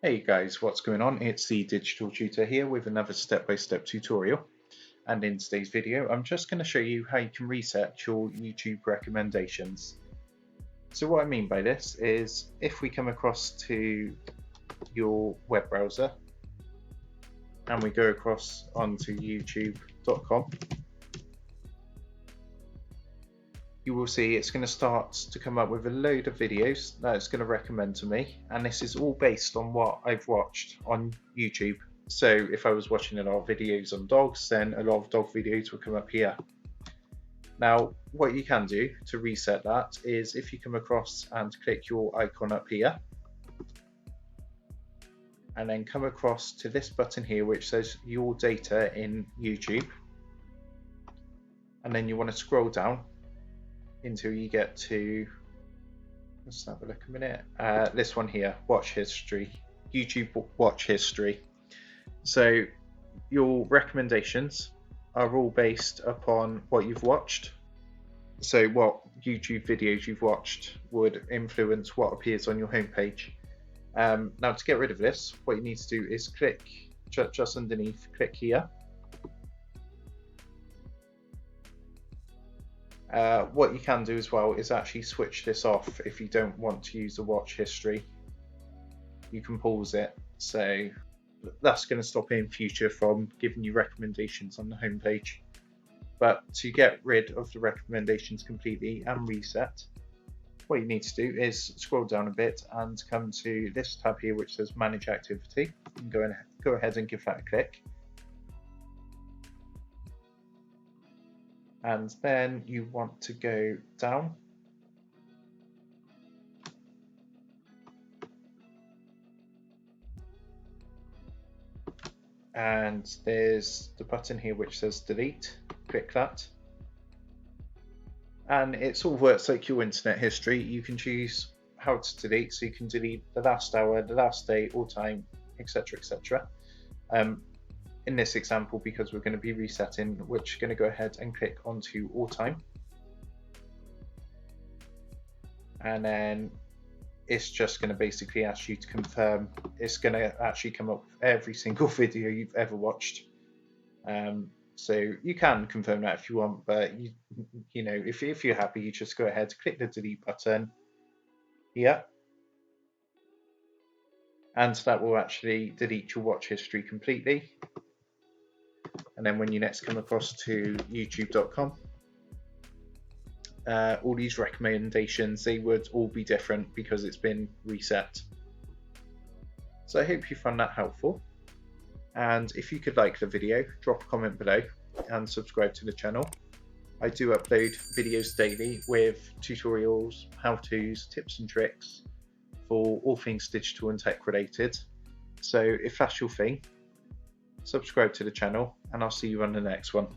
Hey guys, what's going on? It's the Digital Tutor here with another step-by-step tutorial. And in today's video, I'm just going to show you how you can reset your YouTube recommendations. So what I mean by this is if we come across to your web browser and we go across onto youtube.com, you will see it's going to start to come up with a load of videos that it's going to recommend to me, and this is all based on what I've watched on YouTube. So if I was watching a lot of videos on dogs, then a lot of dog videos will come up here. Now what you can do to reset that is if you come across and click your icon up here and then come across to this button here which says your data in YouTube, and then you want to scroll down until you get to, let's have a look a minute, this one here, watch history, YouTube watch history. So your recommendations are all based upon what you've watched. So what YouTube videos you've watched would influence what appears on your homepage. Now to get rid of this, what you need to do is click just underneath, click here. What you can do as well is actually switch this off if you don't want to use the watch history. You can pause it, so that's going to stop it in future from giving you recommendations on the homepage. But to get rid of the recommendations completely and reset, what you need to do is scroll down a bit and come to this tab here which says manage activity, and go ahead and give that a click. And then you want to go down and there's the button here which says delete. Click that, and it sort of works like your internet history. You can choose how to delete, so you can delete the last hour, the last day, all time, etc, etc. In this example, because we're going to be resetting, we're just going to go ahead and click onto all time, and then it's just going to basically ask you to confirm. It's going to actually come up with every single video you've ever watched. So you can confirm that if you want, but you know, if you're happy, you just go ahead, click the delete button here, and that will actually delete your watch history completely. And then when you next come across to youtube.com, all these recommendations, they would all be different because it's been reset. So I hope you found that helpful. And if you could like the video, drop a comment below and subscribe to the channel. I do upload videos daily with tutorials, how-tos, tips and tricks for all things digital and tech related. So if that's your thing, subscribe to the channel and I'll see you on the next one.